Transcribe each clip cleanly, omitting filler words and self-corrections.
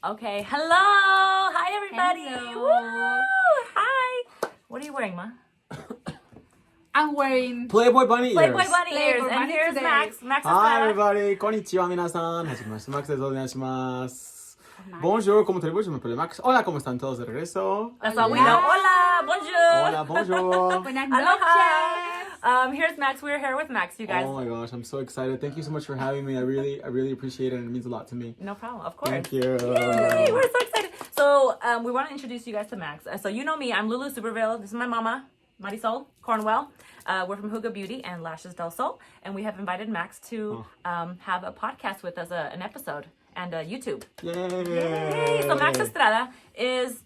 Okay. Hello. Hi, everybody. Hello. Woo! Hi. What are you wearing, Ma? I'm wearing Playboy Bunny ears. Playboy Bunny ears. Playboy And Bunny here's today. Max. Max Hi Estrada. everybody, konnichiwa minasan. Hajimemashite, Max desu. Onegaishimasu. Bonjour, como te je m'appelle Max. Hola, ¿cómo están todos de regreso? That's all we know. Hola. Bonjour. Hola, bonjour. Buenas Aloha. noches. Here's Max. We're here with Max, you guys. Oh my gosh, I'm so excited. Thank you so much for having me. I really appreciate it, and it means a lot to me. No problem. Of course. Thank you. Yay, we're so excited. So we want to introduce you guys to Max. So you know me. I'm Lulu Superville. This is my mama, Marisol Cornwell. We're from Huga Beauty and Lashes del Sol. And we have invited Max to have a podcast with us, an episode, and YouTube. Yay. So Max Estrada is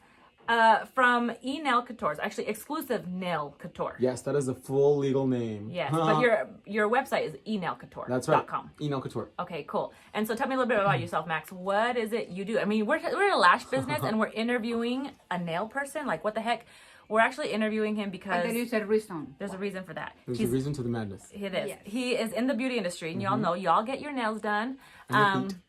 from E-Nail Couture. Actually, exclusive nail couture. Yes, that is a full legal name. Yes, but your website is enailcouture.com. That's right. E-Nail Couture. Okay, cool. And so tell me a little bit about yourself, Max. What is it you do? I mean, we're in a lash business and we're interviewing a nail person. Like, what the heck? We're actually interviewing him because There is a reason. there's a reason for that. There's a reason to the madness. It is. Yes. He is in the beauty industry, and y'all know, y'all get your nails done. And the feet.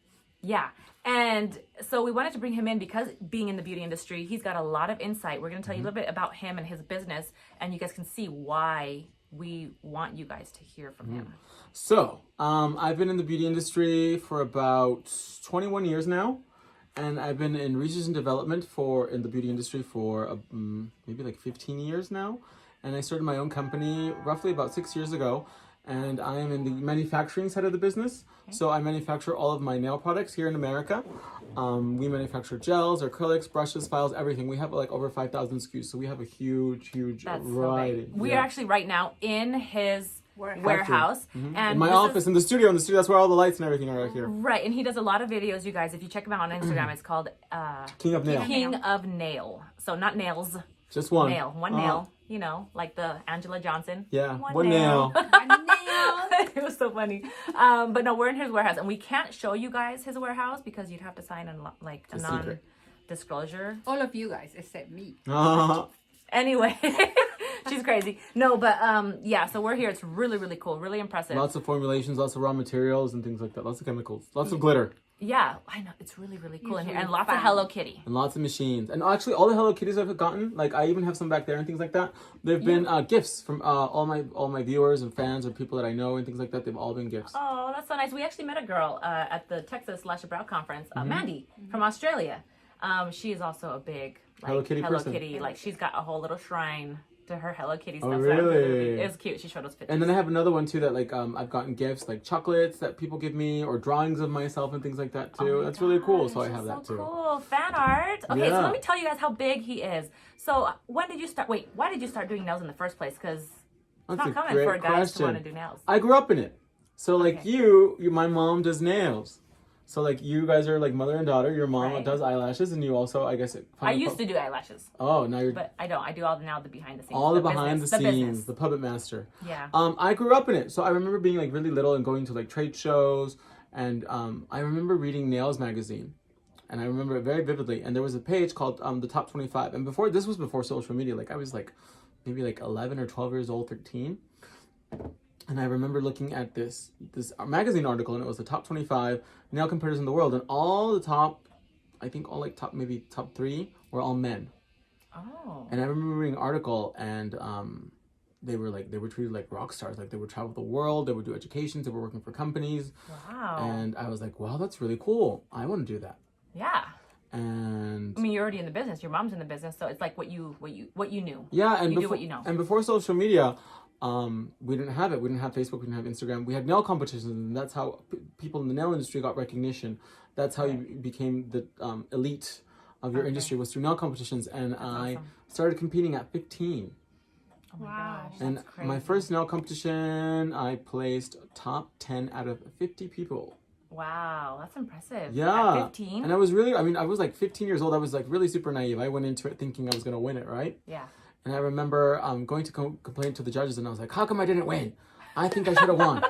Yeah. And so we wanted to bring him in because being in the beauty industry, he's got a lot of insight. We're going to tell you a little bit about him and his business, and you guys can see why we want you guys to hear from him. So, I've been in the beauty industry for about 21 years now. And I've been in research and development in the beauty industry for maybe like 15 years now. And I started my own company roughly about 6 years ago. And I am in the manufacturing side of the business. Okay. So I manufacture all of my nail products here in America. We manufacture gels, acrylics, brushes, files, everything. We have like over 5,000 SKUs. So we have a huge That's variety. So big. We are actually right now in his warehouse. Mm-hmm. And in my this office, in the studio, that's where all the lights and everything are right here. Right, and he does a lot of videos, you guys. If you check him out on Instagram, it's called King of Nail. King of Nail. So not nails, Just one. nail. One nail, you know, like the Angela Johnson. Yeah, one nail. One nail. It was so funny. But no, we're in his warehouse, and we can't show you guys his warehouse because you'd have to sign a Secret. non-disclosure. All of you guys except me. Anyway, she's crazy. No, but yeah, so we're here. It's really, really cool, really impressive. Lots of formulations, lots of raw materials and things like that. Lots of chemicals, lots of glitter. Yeah, I know. It's really, really cool in here. really And lots fun. of Hello Kitty. And lots of machines. And actually, all the Hello Kitties I've gotten, like I even have some back there and things like that. They've been gifts from all my viewers and fans or people that I know and things like that. They've all been gifts. Oh, that's so nice. We actually met a girl at the Texas Lash Brow Conference, Mandy from Australia. She is also a big Hello Kitty person. Like she's got a whole little shrine to her Hello Kitty Oh, stuff. really? It was cute. She showed us pictures. And then I have another one too that like I've gotten gifts like chocolates that people give me or drawings of myself and things like that too. my That's really cool. So I gosh, have that's that too. Cool fan art. Okay, so Yeah. let me tell you guys how big he is. So when did you start? Wait, why did you start doing nails in the first place? Because it's That's not a common great for guys question. to want to do nails. I grew up in it. So like Okay. you, my mom does nails. So like you guys are like mother and daughter. Your mom Right. does eyelashes, and you also, I guess, I used to do eyelashes, Oh, now you're but I don't. I do all the behind the scenes. all the behind business, the scenes, business. the puppet master. Yeah. I grew up in it, so I remember being like really little and going to like trade shows, and I remember reading Nails magazine, and I remember it very vividly. And there was a page called the Top 25, and this was before social media. Like I was like maybe like 11 or 12 years old, 13. And I remember looking at this magazine article, and it was the top 25 nail competitors in the world, and all the top, I think all like maybe top 3 were all men. Oh. And I remember reading an article, and they were treated like rock stars. Like they would travel the world, they would do educations, they were working for companies. Wow. And I was like, wow, that's really cool. I want to do that. Yeah. And I mean, you're already in the business. Your mom's in the business, so it's like what you knew. yeah, and You do what you know. And before social media, we didn't have it. We didn't have Facebook. We didn't have Instagram. We had nail competitions, and that's how people in the nail industry got recognition. That's how you became the elite of your industry, was through nail competitions. And I awesome. started competing at 15. Oh my Wow. gosh, And that's crazy. my first nail competition, I placed top 10 out of 50 people. Wow, that's impressive. Yeah. At 15? And I was like 15 years old. I was like really super naive. I went into it thinking I was going to win it, right? Yeah. And I remember going to complain to the judges, and I was like, how come I didn't win? I think I should have won.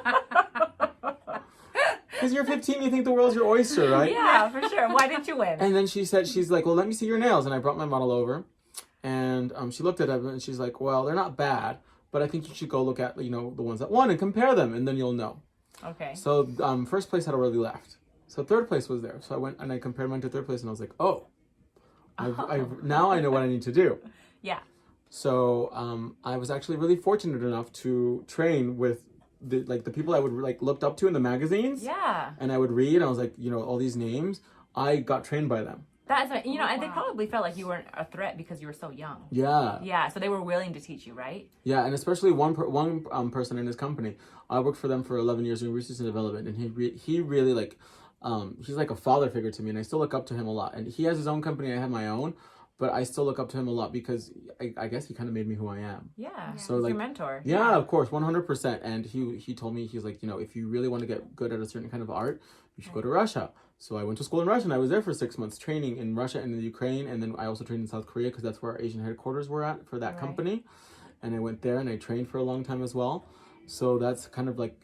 Because you're 15, you think the world's your oyster, right? Yeah, for sure. Why didn't you win? And then she's like, well, let me see your nails. And I brought my model over, and she looked at them, and she's like, well, they're not bad, but I think you should go look at, the ones that won and compare them, and then you'll know. Okay. So first place had already left. So third place was there. So I went and I compared mine to third place, and I was like, oh, now I know what I need to do. Yeah. So I was actually really fortunate enough to train with the people I would looked up to in the magazines. Yeah. And I would read. And I was like, all these names. I got trained by them. That's and they probably felt like you weren't a threat because you were so young. Yeah. Yeah. So they were willing to teach you, right? Yeah, and especially one person in his company. I worked for them for 11 years in research and development, and he really he's like a father figure to me, and I still look up to him a lot. And he has his own company, I have my own, but I still look up to him a lot because I guess he kind of made me who I am. Yeah. So he's like your mentor. Yeah, of course, 100%. And he told me, he's like, if you really want to get good at a certain kind of art, you should go to Russia. So I went to school in Russia, and I was there for 6 months training in Russia and in the Ukraine, and then I also trained in South Korea because that's where our Asian headquarters were at for that company. And I went there and I trained for a long time as well. So that's kind of like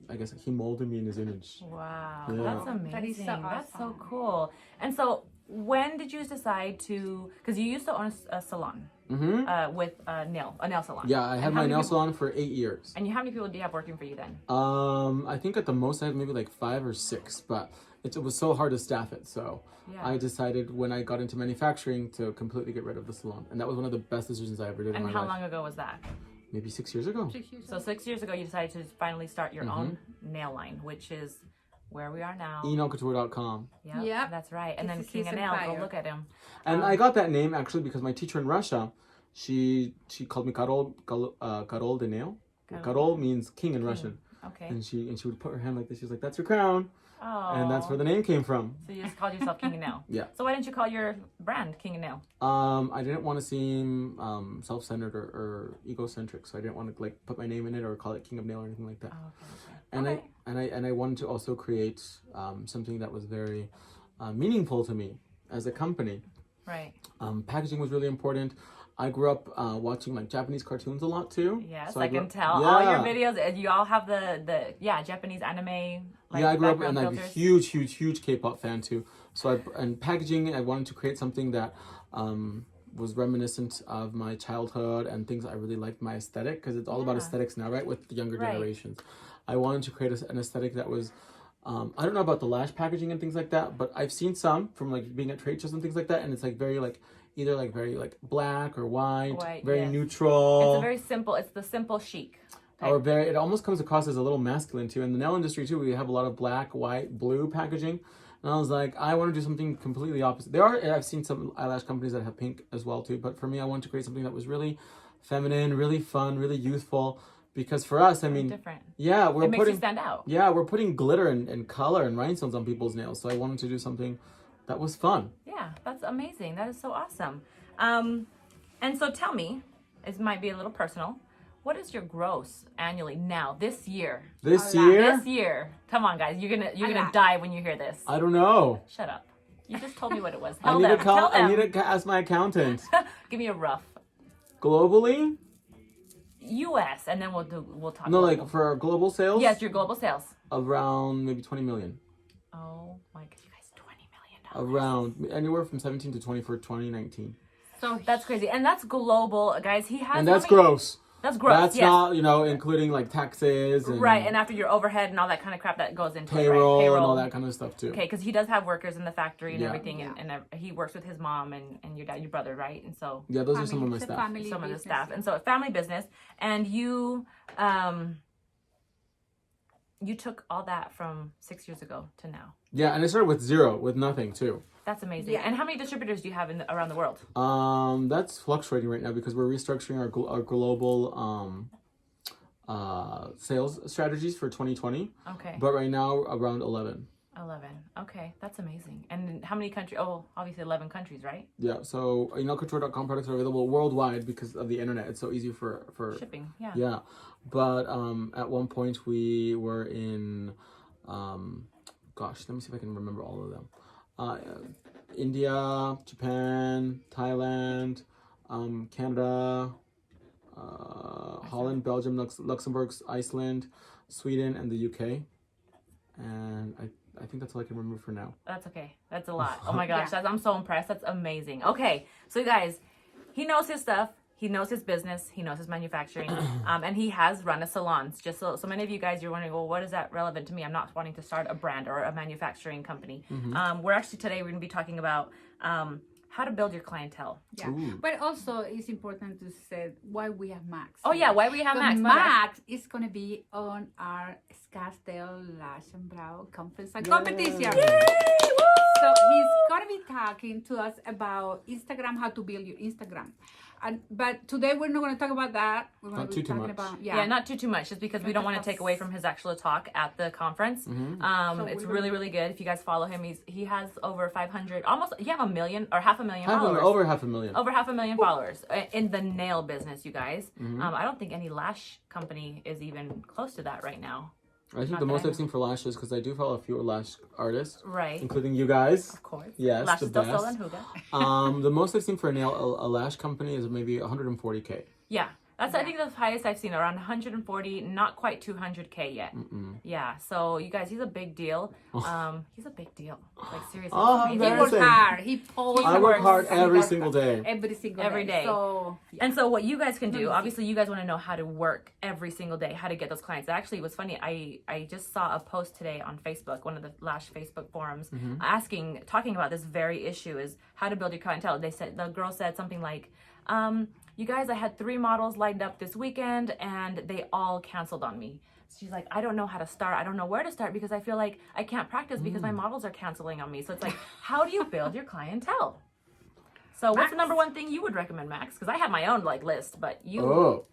I guess he molded me in his image. Wow, Yeah. that's amazing. That is so That's so awesome. cool. And so, when did you decide to? Because you used to own a salon with a nail salon. Yeah, I And had how my many nail people- salon for 8 years. And how many people do you have working for you then? I think at the most I had maybe like 5 or 6, but it was so hard to staff it. So Yeah. I decided when I got into manufacturing to completely get rid of the salon, and that was one of the best decisions I ever did in And my how life. long ago was that? Maybe 6 years ago. 6 years So 6 years ago, you decided to finally start your own nail line, which is where we are now. Enochcouture.com. Yep, that's right. And This then is King his of Nail, go empire. look at him. And I got that name actually because my teacher in Russia, she called me Karol de Nail. Karol means king in Russian. Okay. And she would put her hand like this. She was like, "That's your crown," Oh. and that's where the name came from. So you just called yourself King of Nail. Yeah. So why didn't you call your brand King of Nail? I didn't want to seem self-centered or egocentric, so I didn't want to like put my name in it or call it King of Nail or anything like that. Oh, okay. And Okay. I wanted to also create something that was very meaningful to me as a company. Right. Packaging was really important. I grew up watching like Japanese cartoons a lot too. Yes, So I grew can up- tell. Yeah. All your videos, and you all have the Japanese anime. Like, Yeah, I grew up background and I'm a filters. huge K-pop fan too. So and packaging, I wanted to create something that was reminiscent of my childhood and things I really liked, my aesthetic, because it's all about Yeah. aesthetics now, right? With the younger Right. generations, I wanted to create an aesthetic that was. I don't know about the lash packaging and things like that, but I've seen some from like being at trade shows and things like that, and it's like very like either like very like black or white, very yes. neutral. It's a very simple. It's the simple chic. type. Or very, it almost comes across as a little masculine too. In the nail industry too, we have a lot of black, white, blue packaging. And I was like, I want to do something completely opposite. I've seen some eyelash companies that have pink as well too. But for me, I wanted to create something that was really feminine, really fun, really youthful. Because for us, I mean, Different. yeah, we're It makes you putting, stand out. yeah, we're putting glitter and color and rhinestones on people's nails. So I wanted to do something that was fun. Yeah, that's amazing. That is so awesome. And so tell me, it might be a little personal. What is your gross annually now this year? This lot. year, This year. Come on, guys. You're gonna lot. die when you hear this. I don't know. Shut up. You just told me what it was. I Tell need them. to Tell them. I need to ask my accountant. Give me a rough. Globally, U.S. and then we'll talk. no, global. like for our global sales, Yes, your global sales. around maybe 20 million. Oh my God, you guys, $20 million. Around anywhere from 17 to 20 for 2019. So That's crazy, and that's global, guys. He has. And that's how many- gross. That's gross. That's yes. not, including like taxes and Right, and after your overhead and all that kind of crap that goes into payroll, it, right? and all that kind of stuff too. Okay, because he does have workers in the factory and Yeah. everything, and he works with his mom and your dad, your brother, right? And so Yeah, those are some of my it's a staff. family some of the business. staff, and so family business, and you took all that from 6 years ago to now. Yeah, and I started with zero, with nothing too. That's amazing. Yeah. And how many distributors do you have around the world? That's fluctuating right now because we're restructuring our global sales strategies for 2020. Okay, But right now, around 11. 11. Okay, that's amazing. And how many countries? Oh, obviously 11 countries, right? Yeah, so Couture.com products are available worldwide because of the internet. It's so easy for Shipping, yeah. yeah. But at one point we were in let me see if I can remember all of them. India, Japan, Thailand, Canada, Holland, Belgium, Luxembourg, Iceland, Sweden, and the UK. And I think that's all I can remember for now. That's okay. That's a lot. Oh my gosh, Yeah. I'm so impressed. That's amazing. Okay, so you guys, he knows his stuff. He knows his business. He knows his manufacturing. And he has run a salon. Just so many of you guys, you're wondering, well, what is that relevant to me? I'm not wanting to start a brand or a manufacturing company. We're actually today, we're going to be talking about how to build your clientele. Yeah, but also it's important to say why we have Max. Oh yeah, why we have Max? Max is gonna be on our Scottsdale Lash and Brow Conference and competition. Yay! So he's gonna be talking to us about Instagram, how to build your Instagram. But today we're not going to talk about that. We're going to be talking about not too much, just because we don't want to take away from his actual talk at the conference. So it's really good. If you guys follow him, he has over 500, almost. You have 1 million or half a million followers. Over half a million. Over half a million followers in the nail business, you guys. I don't think any lash company is even close to that right now. I think the most I've seen for lashes, because I do follow a few lash artists, right? Including you guys. Of course. Yes, Lashes the Del Sol best. and Huga. The most I've seen for a lash company is maybe 140K. Yeah. That's I think the highest I've seen, around 140, not quite 200K yet. Yeah, so you guys, he's a big deal. He's a big deal. Like seriously. He works hard. I work hard every single day. Every day. So, and so what you guys can do, obviously you guys want to know how to work every single day, how to get those clients. Actually, it was funny. I just saw a post today on Facebook, one of the Lash Facebook forums, talking about this very issue, is how to build your clientele. The girl said something like, you guys, I had 3 models lined up this weekend and they all canceled on me. She's like, I don't know how to start. I don't know where to start because I feel like I can't practice because my models are canceling on me. So it's like, how do you build your clientele? So what's the number one thing you would recommend, Max? Because I have my own list, but you. Oh,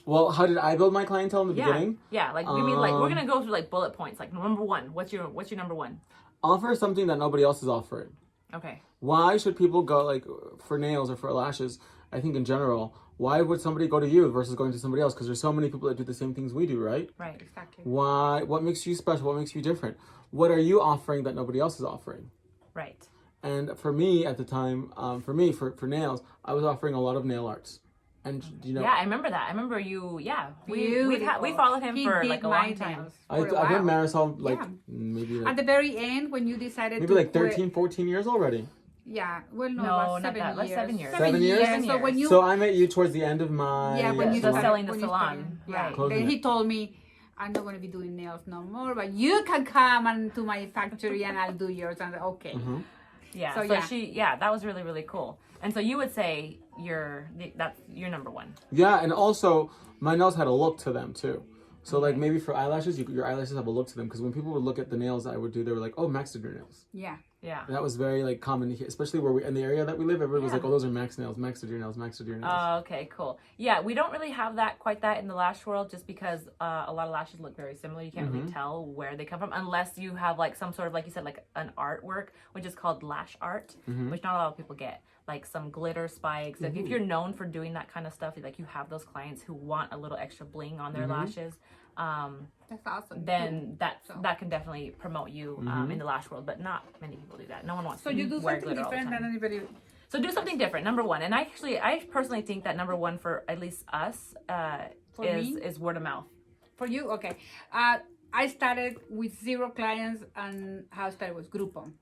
well, how did I build my clientele in the beginning? Yeah, like we mean we're gonna go through bullet points. Like number one, what's your number one? Offer something that nobody else is offering. Okay. Why should people go for nails or for lashes? I think in general, why would somebody go to you versus going to somebody else? Because there's so many people that do the same things we do, right? Right, exactly. Why? What makes you special? What makes you different? What are you offering that nobody else is offering? Right. And for me at the time, for nails, I was offering a lot of nail arts. And yeah, I remember that. I remember you. Yeah, we followed him for a long time. I've been Marisol maybe at the very end when you decided maybe 13, 14 years already. Yeah, well, no, not that. 7 years. 7 years. So I met you towards the end of my when you started selling the salon. Right. Then he told me, I'm not going to be doing nails no more, but you can come to my factory and I'll do yours. And okay. Yeah. So that was really cool. And so you would say that's your number one. Yeah, and also my nails had a look to them too. So maybe for eyelashes, your eyelashes have a look to them, because when people would look at the nails I would do, they were like, "Oh, Max did your nails." Yeah. Yeah. And that was very common, especially where in the area that we live. Everybody was like, "Oh, those are Max nails. Max did your nails. Max did your nails." Oh, okay, cool. Yeah, we don't really have quite that in the lash world, just because a lot of lashes look very similar. You can't really tell where they come from unless you have some sort of, like you said, an artwork, which is called lash art, which not a lot of people get. Like some glitter spikes. If you're known for doing that kind of stuff, you have those clients who want a little extra bling on their lashes. That's awesome. Then that can definitely promote you in the lash world, but not many people do that. No one wants to you do wear something glitter all the different time. than anybody. So do something different. Number one, and I personally think that number one for at least us is word of mouth. For you, okay. I started with 0 clients, and how I started was Groupon.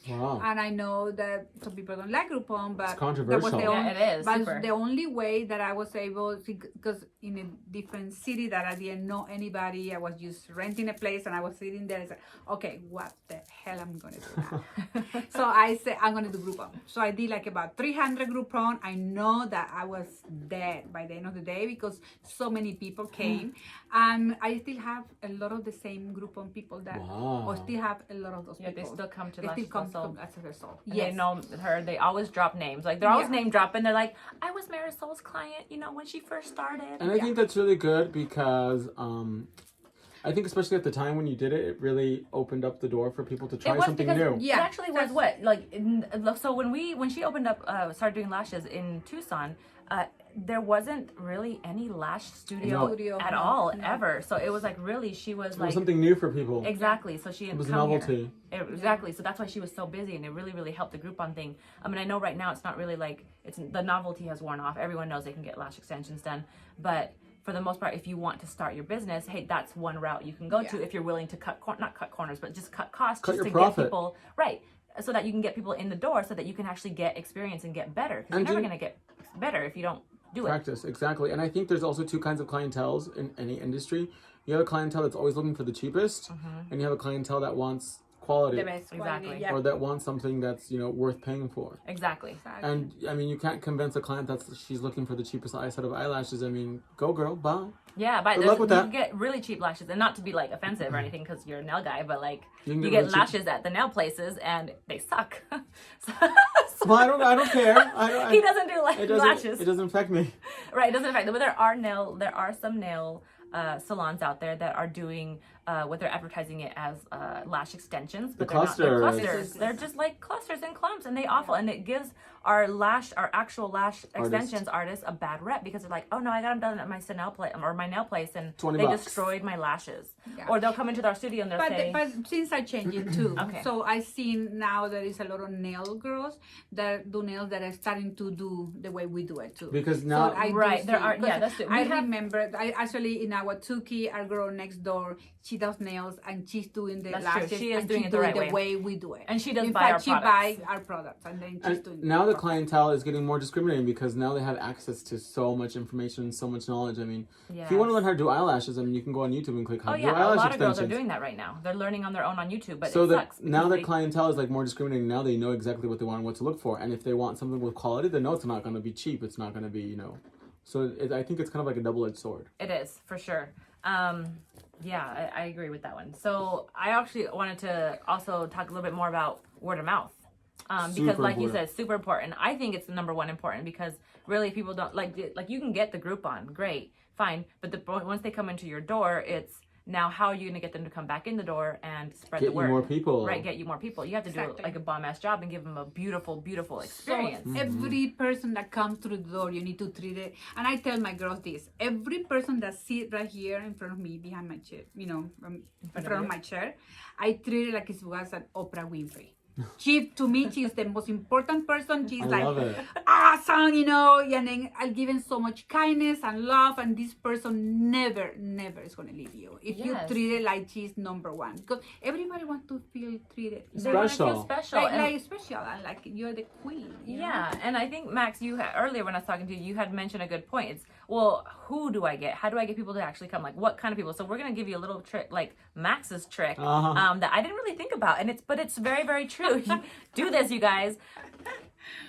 Wow. And I know that some people don't like Groupon, but it's controversial. It is. But super. the only way that I was able to, because in a different city that I didn't know anybody, I was just renting a place and I was sitting there and said, okay, what the hell am I going to do now? So I said, I'm going to do Groupon. So I did about 300 Groupon. I know that I was dead by the end of the day because so many people came. And I still have a lot of the same Groupon people that, or still have a lot of those people. They still come to They still come Marisol. as a result. Yes. They know her. They always drop names. They're always name dropping. They're like, I was Marisol's client, when she first started. And I think that's really good because I think especially at the time when you did it, it really opened up the door for people to try something new. Yeah, it actually was so when she opened up, started doing lashes in Tucson, there wasn't really any lash studio at all ever. So it was she was it was something new for people. Exactly. So she had it was a come novelty. Here. Exactly. So that's why she was so busy, and it really helped the Groupon thing. I mean, I know right now it's not really the novelty has worn off. Everyone knows they can get lash extensions done, but for the most part, if you want to start your business, hey, that's one route you can go to if you're willing to not cut corners, but just cut costs, cut just your to profit. Get people right, so that you can get people in the door, so that you can actually get experience and get better. Because you're never going to get better if you don't do it. Practice, exactly. And I think there's also two kinds of clienteles in any industry. You have a clientele that's always looking for the cheapest, and you have a clientele that wants quality. The best quality, Exactly. yeah. Or that wants something that's, worth paying for. Exactly. And I mean, you can't convince a client that she's looking for the cheapest set of eyelashes. I mean, go girl, bye. Yeah, but Good luck with you that. can get really cheap lashes, and not to be like offensive or anything because you're a nail guy, but like You can you get get really cheap. lashes at the nail places and they suck. Well, I don't care. He doesn't do like It doesn't. lashes. It doesn't affect me. Right, it doesn't affect them. But there are some nail salons out there that are doing what they're advertising it as lash extensions, but they're not. They're clusters. clusters. They're just like clusters and clumps, and they awful. And it gives our actual lash extensions artists a bad rep because they're like, oh no, I got them done at my nail place or my nail place, and $20. they destroyed my lashes. Yeah. Or they'll come into our studio and they'll say, But things are changing too. Okay. So I've seen now there is a lot of nail girls that do nails that are starting to do the way we do it too. Because now, So I do Right, there see- are- yeah, because that's it. We I have- remember, I actually in our Tuki, our girl next door, she does nails and she's doing the That's true. lashes. She is and doing she's it the right way. way we do it. and she does in buy fact, our products. she buys our products and then she's and doing. now the products. clientele is getting more discriminating because now they have access to so much information, so much knowledge. I mean, if you want to learn how to do eyelashes, I mean, you can go on YouTube and click how Oh to do yeah, a eyelash lot of girls are extensions. doing that right now. They're learning on their own on YouTube, but So it that sucks. now because the they- clientele is like more discriminating. Now they know exactly what they want and what to look for, and if they want something with quality, they know it's not going to be cheap. It's not going to be, So I think it's kind of like a double-edged sword. It is for sure. Yeah, I agree with that one. So I actually wanted to also talk a little bit more about word of mouth. Because Super like you important. said, super important. I think it's the number one important because really people don't like you can get the Groupon, great, fine. But once they come into your door, it's now how are you going to get them to come back in the door and spread Get the you word? more people. Right, get you more people. You have to do Exactly. like a bomb ass job and give them a beautiful, beautiful experience. So every person that comes through the door, you need to treat it. And I tell my girls this: every person that sits right here in front of me, behind my chair, in front of my chair, I treat it like it was an Oprah Winfrey. To me, she's the most important person. She's I like love it. awesome, and then I'll give him so much kindness and love, and this person never is gonna leave you if you Yes. treat it like she's number one. Because everybody wants to feel treated. They wanna Special. feel special. Like, and- like special and like you're the queen. you know? Yeah, and I think Max, earlier when I was talking to you, you had mentioned a good point. It's who do I get? How do I get people to actually come? Like, what kind of people? So we're gonna give you a little trick, like Max's trick, that I didn't really think about, and it's very very true. Do this, you guys.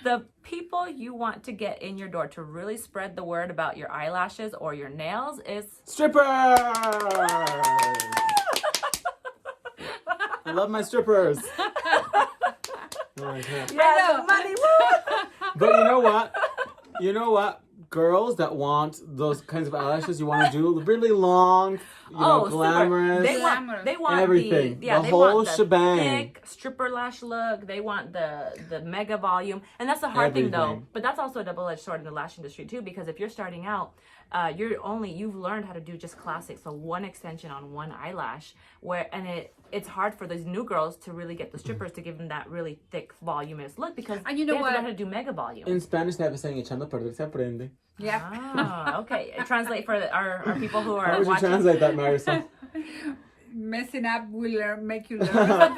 The people you want to get in your door to really spread the word about your eyelashes or your nails is Strippers! I love my strippers. yeah, money. Woo! But you know what? Girls that want those kinds of eyelashes, you want to do really long, Super. glamorous. They want everything. The The they whole want the shebang. thick stripper lash look. They want the mega volume, and that's the hard thing though. Everything. But that's also a double-edged sword in the lash industry too, because if you're starting out, you've learned how to do just classic, so one extension on one eyelash, it's hard for those new girls to really get the strippers to give them that really thick, voluminous look because And you know they have to what? learn how to do mega volume. In Spanish, they have a saying, echando a perder se aprende. Yeah. Ah, okay. Translate for our people who are How would you watching. translate that, Marisol? Messing up will make you learn. Something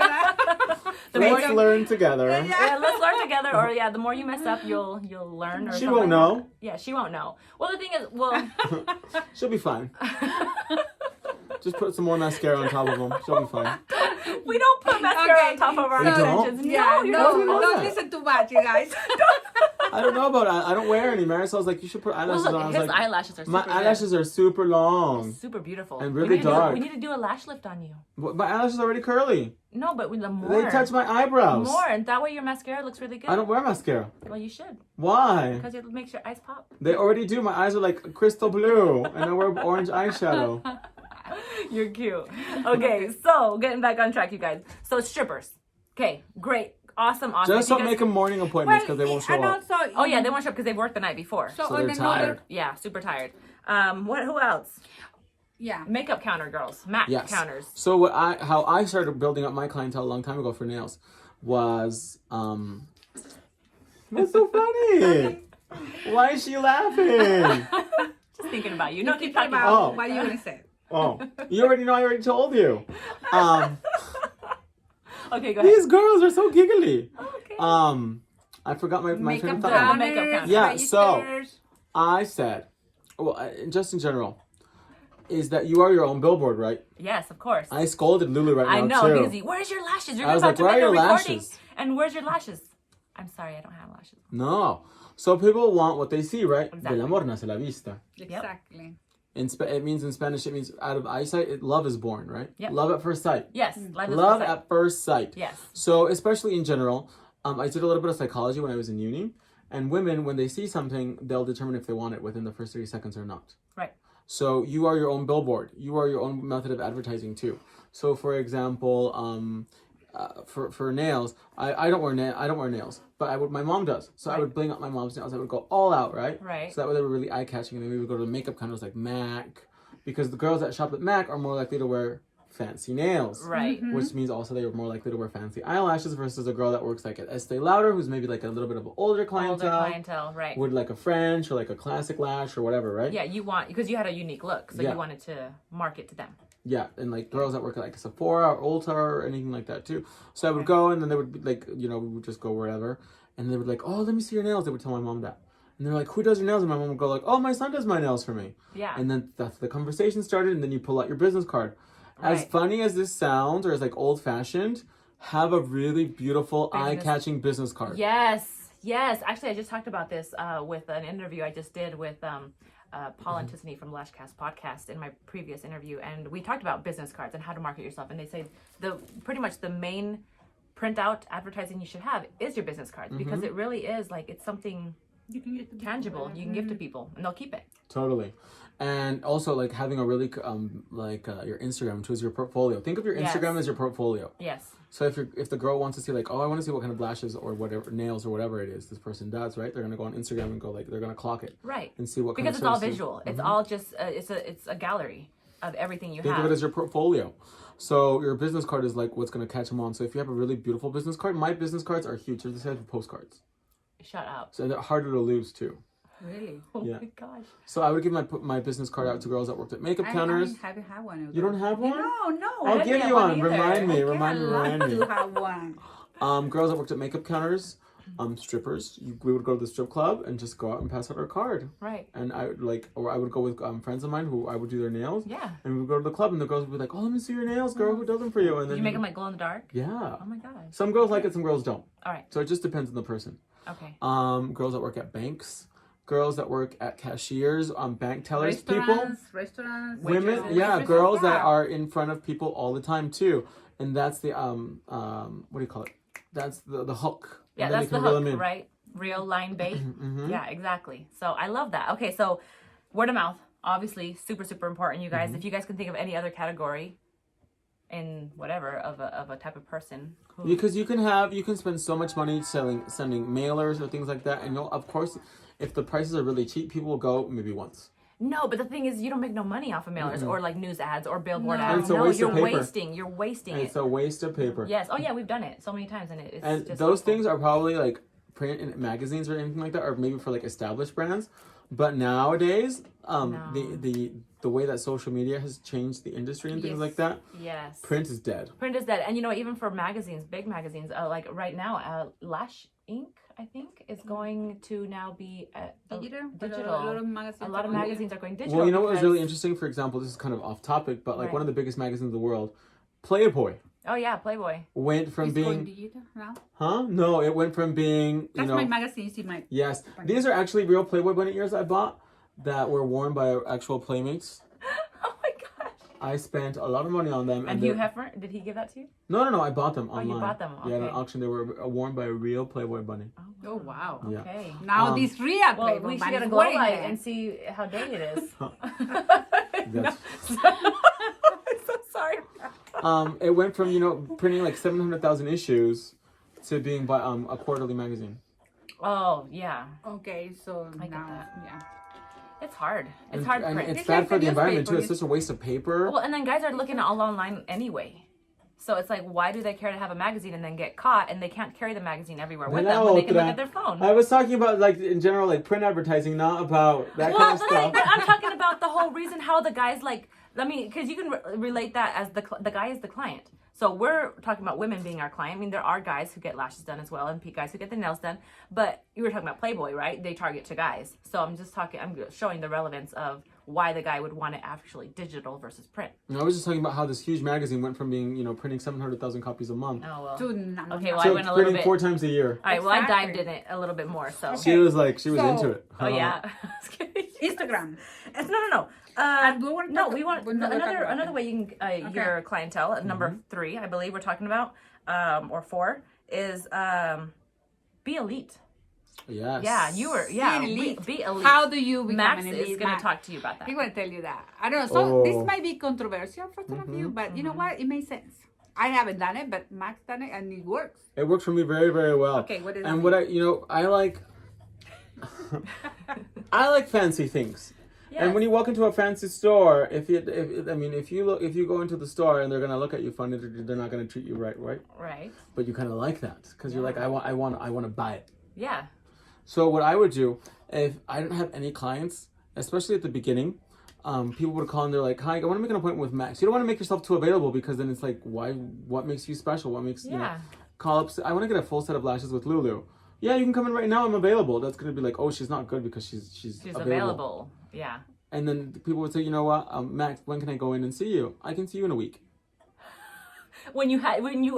The more Let's you- learn together. Yeah, let's learn together. Or the more you mess up, you'll learn. Or She something. won't know. Yeah, she won't know. Well, the thing is, She'll be fine. Just put some more mascara on top of them. She'll be fine. we don't put mascara on top of our We don't? extensions. Yeah, No, you're not- no, know don't that. listen too much, you guys. I don't know about I don't wear any. Marisol's like, you should put Well, eyelashes look, on. I was his like, eyelashes are super my good. eyelashes are super long. Super beautiful. And We really need to do- dark. we need to do a lash lift on you. But my eyelashes are already curly. No, but with the more. They touch my eyebrows. More, and that way your mascara looks really good. I don't wear mascara. Well, you should, Why? because it makes your eyes pop. They already do. My eyes are like crystal blue, and I wear orange eyeshadow. You're cute. Okay, so getting back on track, you guys. So strippers. Okay, great. Awesome. Just You don't guys- make them morning appointments because they won't show and up. also, Oh yeah, they won't show up because they worked the night before. So, So on they're another, tired. Yeah, super tired. Who else? yeah. Makeup counter girls, MAC Yes. counters. So how I started building up my clientele a long time ago for nails was what's so funny? Why is she laughing? Just thinking about you. No, keep Think talking about about. Oh. what you're gonna say. Oh, you already know. I already told you. Okay, go ahead. These girls are so giggly. Okay. I forgot my train Makeup of thought. counter. counters, Makeup counters. Yeah, so- registers. I said, well, just in general, is that you are your own billboard, right? Yes, of course. I scolded Lulu right I now, know, too. because where's your lashes? You're I was about like, to where make are a your recording. lashes? And where's your lashes? I'm sorry, I don't have lashes. No. So people want what they see, right? Exactly. Del amor nace la vista. Exactly. It means in Spanish, it means out of eyesight, love is born, right? Yep. Love at first sight. Yes, Love at first sight. Yes. So especially in general, I did a little bit of psychology when I was in uni, and women, when they see something, they'll determine if they want it within the first 30 seconds or not. Right. So you are your own billboard. You are your own method of advertising too. So for example, for nails, I don't wear nails, but my mom does. So I would bling up my mom's nails. I would go all out, right? Right. So that way they were really eye catching, and then we would go to the makeup counters like MAC, because the girls that shop at MAC are more likely to wear fancy nails. Right. Which means also they were more likely to wear fancy eyelashes versus a girl that works like at Estee Lauder, who's maybe like a little bit of an older clientele. Right. With like a French or like a classic lash or whatever, right? Yeah, because you had a unique look, so you wanted to market to them. Yeah, and like girls that work at like Sephora or Ulta or anything like that too. So I would go, and then they would be like, we would just go wherever, and they would like, oh, let me see your nails. They would tell my mom that. And they're like, who does your nails? And my mom would go like, oh, my son does my nails for me. Yeah. And then that's the conversation started, and then you pull out your business card. As funny as this sounds, or as like old fashioned, have a really beautiful, eye-catching business card. Yes. Actually, I just talked about this with an interview I just did with Paul and Tiffany from Lashcast podcast in my previous interview, and we talked about business cards and how to market yourself. And they say pretty much the main printout advertising you should have is your business cards, because it really is like it's something You can get tangible you can give to people, and they'll keep it. Totally. And also like having a really your Instagram, which is your portfolio. Think of your Instagram as your portfolio. Yes. So if the girl wants to see like, oh, I want to see what kind of lashes or whatever, nails or whatever it is this person does, right? They're gonna go on Instagram and go like, they're gonna clock it, Right. and see what because kind of it's all visual. It's all just it's a gallery of everything you Think have. of it as your portfolio. So your business card is like what's gonna catch them on. So if you have a really beautiful business card, my business cards are huge. They're the size of postcards. Shut up. So they're harder to lose too. Really? Oh Yeah. my gosh. So I would give my business card out to girls that worked at makeup counters. I haven't had one of those. You don't have one? No. I'll give you one. Remind me. I'd like to have one. Girls that worked at makeup counters, strippers. We would go to the strip club and just go out and pass out our card. Right. And I would go with friends of mine who I would do their nails. Yeah. And we would go to the club, and the girls would be like, "Oh, let me see your nails, girl. Who does them for you?" And Did then you make them like glow in the dark? Yeah. Oh my gosh. Some girls like it, some girls don't. All right. So it just depends on the person. Okay. Girls that work at banks, girls that work at cashiers, bank tellers, people, Restaurants, women, waitresses, girls that are in front of people all the time too. And that's the what do you call it? That's the hook. Yeah, And then that's you the can reel them hook, in. right? Real line bait. Mm-hmm. Yeah, exactly. So I love that. Okay, so word of mouth, obviously super, super important, you guys. If you guys can think of any other category in whatever of a type of person. Because you can spend so much money sending mailers or things like that, and of course, if the prices are really cheap, people will go maybe once. No, but the thing is, you don't make no money off of mailers or like news ads or billboard No. ads. It's a waste of paper. You're wasting And it. it's a waste of paper. Yes. Oh yeah, we've done it so many times, and it's And just those awful. things are probably like print in magazines or anything like that, or maybe for like established brands. But nowadays, the way that social media has changed the industry and things like that, Yes. print is dead. Print is dead, and even for magazines, big magazines, like right now, Lash Inc. I think is going to now be digital. A lot of magazines are going digital. Well, you know what was because- really interesting? For example, this is kind of off topic, but like Right. one of the biggest magazines in the world, Playboy, Oh yeah, Playboy. went from It's being, going digital now. No, it went from being, That's my magazine. You see my. yes, these are actually real Playboy bunny ears I bought that were worn by actual Playmates. Oh my gosh. I spent a lot of money on them. And Hugh Hefner, did he give that to you? No, I bought them online. you bought them, Yeah, at an okay. auction. They were worn by a real Playboy bunny. Oh wow. Yeah. Okay. Now this real Well, Playboy we should bunny get a is glow wearing light it. and see how dirty it is. That's- I'm so sorry. It went from printing like 700,000 issues to being by a quarterly magazine. Oh yeah, Okay, so get now, that. yeah. it's hard. It's And, hard and print. it's It's bad like for the the environment too. newspaper. It's such a waste of paper. Well, and then guys are looking all online anyway. So it's like, why do they care to have a magazine and then get caught and they can't carry the magazine everywhere with them when they can look at their phone? I was talking about like in general like print advertising, not about that kind of stuff. But I'm talking about the whole reason how the guys because you can relate that as the guy is the client. So we're talking about women being our client. I mean, there are guys who get lashes done as well, and guys who get their nails done. But you were talking about Playboy, right? They target to guys. So I'm showing the relevance of why the guy would want it actually digital versus print. And I was just talking about how this huge magazine went from being, printing 700,000 copies a month Oh, well. To none. Okay, well, to I went a little printing bit. 4 times a year. All right, well, I Exactly. dived in it a little bit more. So, She was So- into it. oh, yeah. Instagram. No. And we want to No, talk- we want we're not gonna talk about another it. way you can your clientele. Number 3, I believe we're talking about, or 4 is be elite. Yes. Yeah, you were. Yeah, be elite. How do you become Max an is elite? going to Max. talk to you about that. He will tell you that. I don't know. So this Oh. might be controversial for some of you, but you know what? It makes sense. I haven't done it, but Max done it, and it works. It works for me very, very well. Okay, what is And it? what I like, I like fancy things. And when you walk into a fancy store, if you go into the store and they're gonna look at you funny, they're not gonna treat you right? Right. But you kind of like that because you're like, I want to buy it. Yeah. So what I would do if I didn't have any clients, especially at the beginning, people would call and they're like, "Hi, I want to make an appointment with Max." You don't want to make yourself too available because then it's like, why? What makes you special? What makes call up? I want to get a full set of lashes with Lulu. Yeah, you can come in right now. I'm available. That's gonna be like, oh, she's not good because she's available. Yeah. And then people would say, you know what, Max, when can I go in and see you? I can see you in a week. When you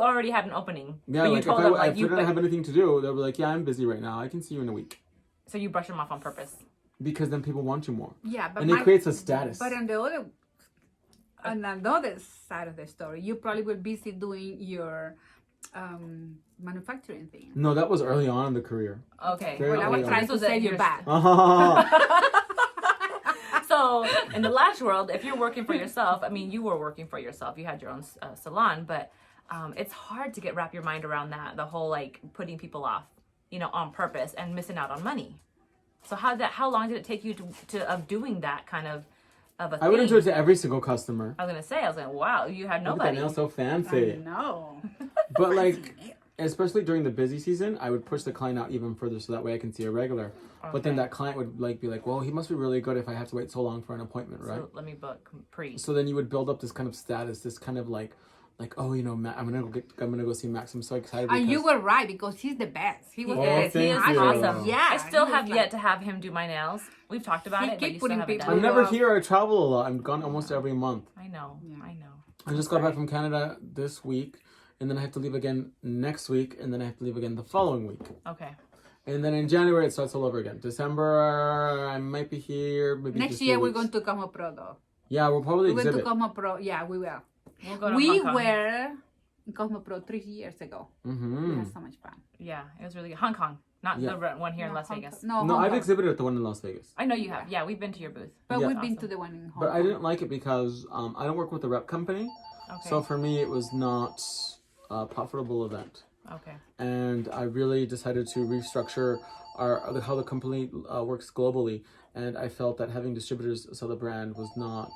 already had an opening. Yeah, but you like told if them I didn't have anything to do, they'll be like, yeah, I'm busy right now. I can see you in a week. So you brush them off on purpose. Because then people want you more. Yeah, but And it creates a status. But on the other side of the story, you probably were busy doing your manufacturing thing. No, that was early on in the career. Okay. Very Well, I was early trying on. to save your back. So in the lash world, if you're working for yourself, I mean, you were working for yourself. You had your own salon, but it's hard to wrap your mind around that. The whole like putting people off, on purpose and missing out on money. So how long did it take you of doing that kind of a thing? I wouldn't do it to every single customer. I was like, wow, you had Look at nobody. that nail so fancy. No. But like, especially during the busy season, I would push the client out even further so that way I can see a regular. But then that client would be like, well, he must be really good if I have to wait so long for an appointment, right? So let me book pre. So then you would build up this kind of status, this kind of like, oh, I'm gonna go see Max. I'm so excited. And you because- were right because he's the best. He was Oh, the best. thank He is you. awesome. Yeah, I still he was have yet to have him do my nails. We've talked about He it, but keep you still putting haven't people done I'm it. never Well- here. I travel a lot. I'm gone almost every month. I know. I just got back from Canada this week, and then I have to leave again next week, and then I have to leave again the following week. Okay. And then in January it starts all over again. December I might be here. Maybe Next just year 3 we're weeks. going to Como Pro though. Yeah, we'll probably We're going to exhibit. Como Pro. Yeah, we will. We'll go to We Hong Kong. were in Cosmo Pro 3 years ago. We Mm-hmm. had so much fun. Yeah, it was really good. Hong Kong, not Yeah. the one here in No, Las Hong Vegas. Kong- No, No, Hong I've Kong. exhibited at the one in Las Vegas. I know you have. Yeah, we've been to your booth. But Yeah. we've been Awesome. to the one in Hong But Kong. I didn't like it because I don't work with a rep company. Okay. So for me it was not a profitable event. Okay. And I really decided to restructure how the company works globally, and I felt that having distributors sell the brand was not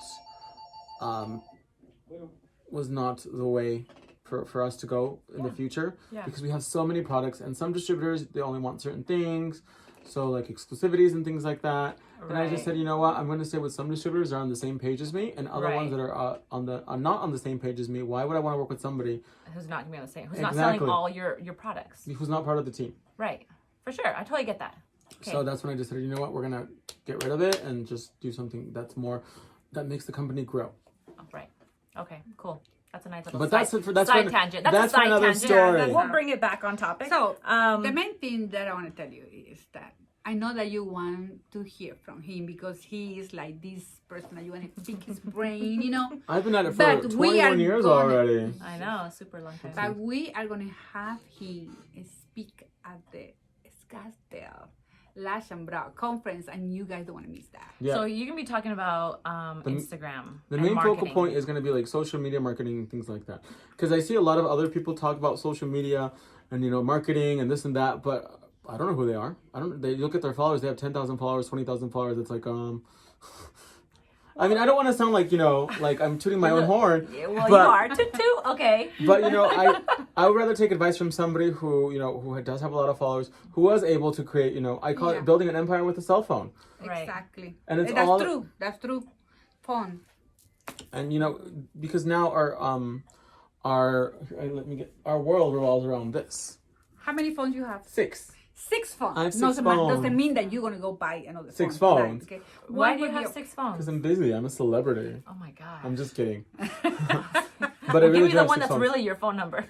the way for us to go in the future, Yeah. because we have so many products, and some distributors, they only want certain things, so like exclusivities and things like that. And I just Right. said, you know what, I'm going to stay with some distributors that are on the same page as me, and other Right. ones that are not on the same page as me. Why would I want to work with somebody Who's not gonna be on the same? Who's not Exactly. selling all your products? who's not part of the team? Right. For sure. I totally get that. Okay. So that's when I decided, you know what, we're gonna get rid of it and just do something that makes the company grow. Oh, right. Okay. Cool. That's a nice little But side, that's side tangent. That's a for side another tangent. story. We'll bring it back on topic. So, Um, the main thing that I want to tell you is that I know that you want to hear from him because he is like this person that you want to pick his brain, you know. I've been at it for But we 21 are years gonna- already. I know, super long time. But we are going to have him speak at the Scottsdale Lash and Brow Conference, and you guys don't want to miss that. Yeah. So you're gonna be talking about Instagram. The and main focal marketing. point is going to be like social media marketing and things like that. Because I see a lot of other people talk about social media and marketing and this and that, but I don't know who they are. They look at their followers. They have 10,000 followers, 20,000 followers. It's like I mean, I don't want to sound like like I'm tooting my own horn. Yeah, well, but, you are too. Okay. But I would rather take advice from somebody who does have a lot of followers, who was able to create I call Yeah. it building an empire with a cell phone. Right. Exactly. And it's That's all- true. That's true. Fun. And because now our world revolves around this. How many phones you have? 6. 6 phones. I have 6 doesn't phones. mean that you're gonna go buy another 6 phone. phones. Okay. Why do you would have your- 6 phones? Because I'm busy. I'm a celebrity. Oh my god. I'm just kidding. But I Give really me do the have one 6 that's phones. really your phone number.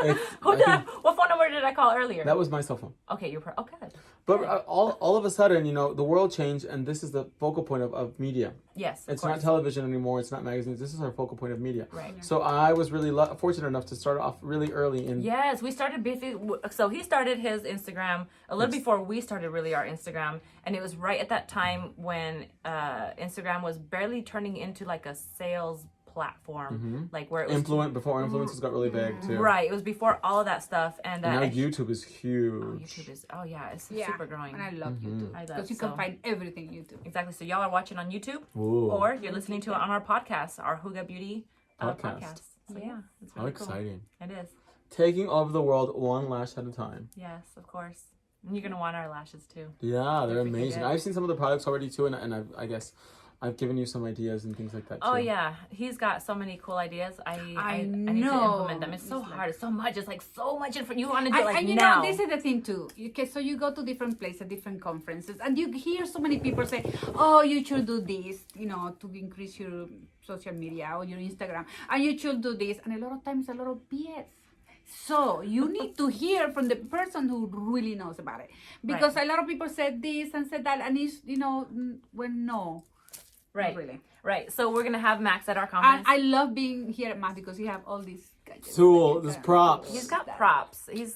It's- What I think phone number did I call earlier? that was my cell phone. Okay, you're okay. But all of a sudden, the world changed, and this is the focal point of media. Yes, of It's course. not television anymore. It's not magazines. This is our focal point of media. Right. So I was really fortunate enough to start off really early in. Yes, we started so he started his Instagram a little before we started really our Instagram, and it was right at that time when Instagram was barely turning into like a sales platform, like where it was Before influencers got really big too. right. It was before all of that stuff, and Now YouTube is huge. YouTube is it's Yeah. super growing. And I love YouTube I love because you so. can find everything YouTube. Exactly. So y'all are watching on YouTube, Ooh. or you're listening to it on our podcast, our Huga Beauty Podcast. podcast. So yeah, it's How really cool. exciting. It is. Taking over the world one lash at a time. Yes, of course. And you're gonna want our lashes too. Yeah, they're freaking amazing. good. I've seen some of the products already too, and I guess I've given you some ideas and things like that too. Oh yeah, he's got so many cool ideas. I need to know. implement them. It's so It's like- hard. It's so much. It's like so much info. You want to do it like and you now. know, this is the thing too. So you go to different places, different conferences, and you hear so many people say, "Oh, you should do this," to increase your social media or your Instagram, and you should do this. And a lot of times, a lot of BS. So you need to hear from the person who really knows about it, because a lot of people said this and said that, and it's when no, right, not really. right. So we're gonna have Max at our And conference. I love being here at Matt because you have all these gadgets. Tool, that you there's can- props. He's got props. He's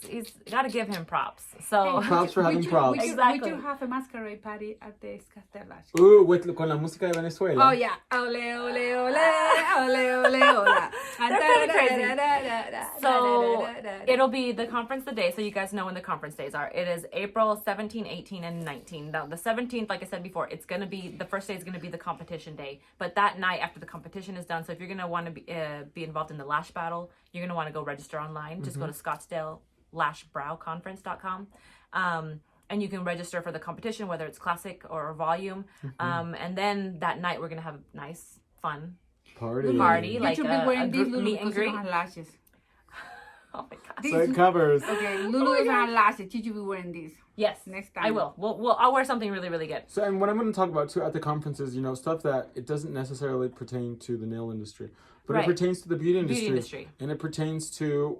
got to give him props. So Props for having props. Exactly. We should have a masquerade party at the Scatterlash. Ooh, con la música de Venezuela. Oh yeah, ole ole ole, ole ole ole. They're kinda crazy. So it'll be the conference the day, so you guys know when the conference days are. It is April 17, 18, and 19. Now, the 17th, like I said before, it's going to be, the first day is going to be the competition day. But that night after the competition is done, so if you're going to want to be involved in the lash battle, you're going to want to go register online. Just go to ScottsdaleLashBrowConference.com. And you can register for the competition, whether it's classic or volume. And then that night, we're going to have a nice, fun Party. You like should be a wearing these group Lulu meet and because you greet. don't have lashes. Oh my God. These- So it covers. Okay, Lulu doesn't have lashes. You should be wearing these. Yes. Next time. I will. I'll wear something really, really good. So, and what I'm going to talk about too at the conference is, stuff that it doesn't necessarily pertain to the nail industry, but Right. it pertains to the beauty industry. Beauty industry. And it pertains to,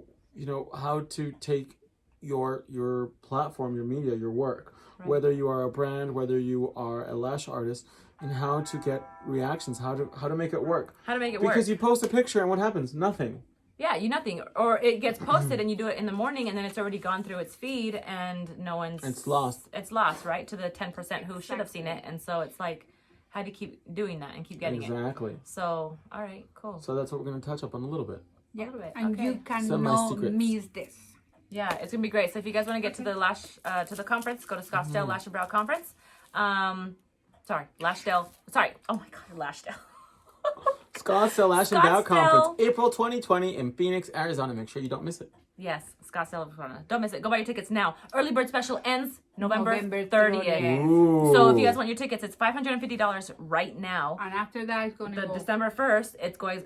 how to take your platform, your media, your work, whether you are a brand, whether you are a lash artist, and how to get reactions, how to make it work. How to make it work. Because you post a picture and what happens? Nothing. Yeah, nothing. Or it gets posted and you do it in the morning and then it's already gone through its feed and no one's... It's lost. It's lost, right? To the 10% who should have seen it. And so it's like, how do you keep doing that and keep getting it? Exactly. So, all right, cool. So that's what we're going to touch up on a little bit. Yeah, little bit, and okay. you Some of my cannot secrets. miss this. Yeah, it's going to be great. So if you guys want to get to the to the conference, go to Scottsdale Lash and Brow Conference. Lashdale. Sorry. Oh my God, Lashdale. Scottsdale Lash and Brow Scottsdale. Conference, April 2020 in Phoenix, Arizona. Make sure you don't miss it. Yes, Scottsdale, Arizona. Don't miss it. Go buy your tickets now. Early bird special ends November 30th. 30th. Ooh. So if you guys want your tickets, it's $550 right now. And after that, it's going to The go. December 1st,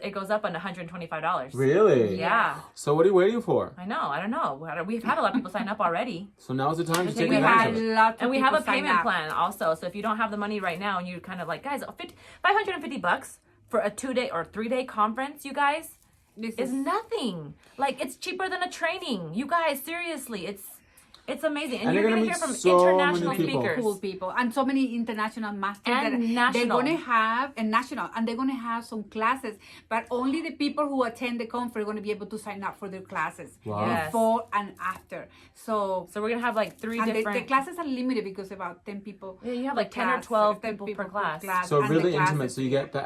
it goes up on $125. Really? Yeah. So what are you waiting for? I know. I don't know. We've had a lot of people sign up already. So now's the time to take we advantage had of it. lots of And we have a people sign payment up. plan also. So if you don't have the money right now and you kind of like, guys, $550 for a 2-day or 3-day conference, you guys, This is nothing. Like, it's cheaper than a training. You guys, seriously, it's amazing. And, And you're you're going gonna to hear from meet so international many people. speakers. cool people and so many international masters And that national. they're going to have and national and they're going to have some classes, but only the people who attend the conference are going to be able to sign up for their classes Wow. Yes. before and after. So So we're going to have like 3 and different... the classes are limited because about 10 people. Yeah, you have per like 10 or class, 12 10 people per class. So and the really classes- intimate. So you get that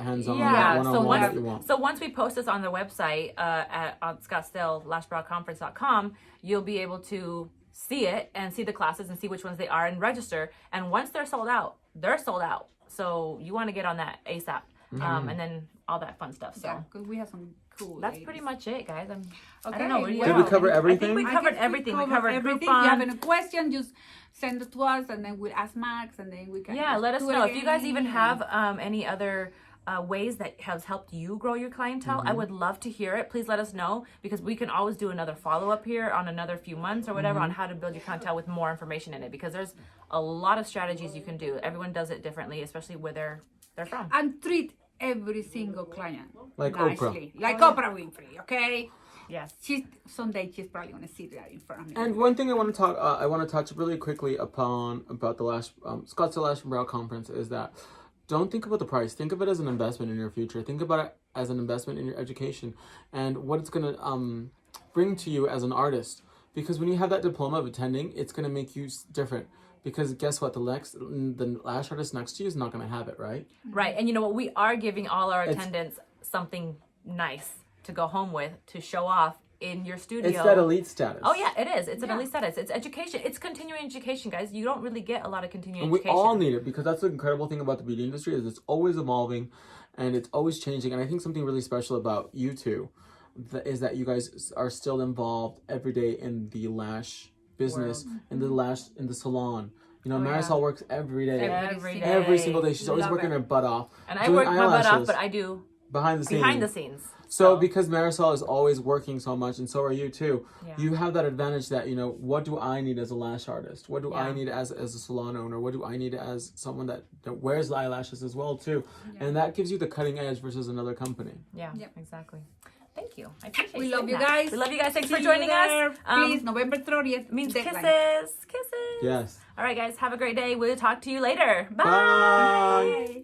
hands-on Yeah, one-on-one so that you want. once we post this on the website on ScottsdaleLashBrowConference.com, you'll be able to see it and see the classes and see which ones they are and register. And once they're sold out, they're sold out. So you want to get on that ASAP, and then all that fun stuff. So Yeah, because we have some cool. that's ladies. pretty much it, guys. I Okay, don't know. What do you well, Did we cover I everything? think we I covered guess everything. We covered covered everything. Groupon. If you have any question, just send it to us, and then we'll ask Max, and then we can. Yeah, just let us do it know if you guys even again. have any other ways that has helped you grow your clientele, I would love to hear it. Please let us know, because we can always do another follow-up here on another few months or whatever on how to build your clientele with more information in it, because there's a lot of strategies you can do. Everyone does it differently, especially where they're from. And treat every single client Like nicely. Oprah. Like Oprah Winfrey, okay? Yes. Someday she's probably gonna sit right in front of me. And one thing I want to touch really quickly about the last Scottsdale Lash and Brow Conference is that don't think about the price. Think of it as an investment in your future. Think about it as an investment in your education and what it's gonna bring to you as an artist. Because when you have that diploma of attending, it's gonna make you different. Because guess what? The lash artist next to you is not gonna have it, right? Right. And you know what? We are giving all our attendants something nice to go home with, to show off in your studio. It's that elite status. Oh yeah, it is. It's an elite status. It's education. It's continuing education, guys. You don't really get a lot of continuing And we education. all need it, because that's the incredible thing about the beauty industry is it's always evolving and it's always changing. And I think something really special about you two is that you guys are still involved every day in the lash business, in the salon. You know, Marisol works every day. Every single day. She's always working her butt off. And I work my butt off, but I do behind the scenes. So because Marisol is always working so much, and so are you too, Yeah. you have that advantage that, you know, what do I need as a lash artist? What do I need as a salon owner? What do I need as someone that wears eyelashes as well too? And that gives you the cutting edge versus another company. Yeah, exactly. Thank you. I appreciate We you love saying you that. guys. We love you guys. Thanks See for you joining there. us. Please, November 30th. Means deadline. kisses. Kisses. Yes. All right, guys. Have a great day. We'll talk to you later. Bye. Bye.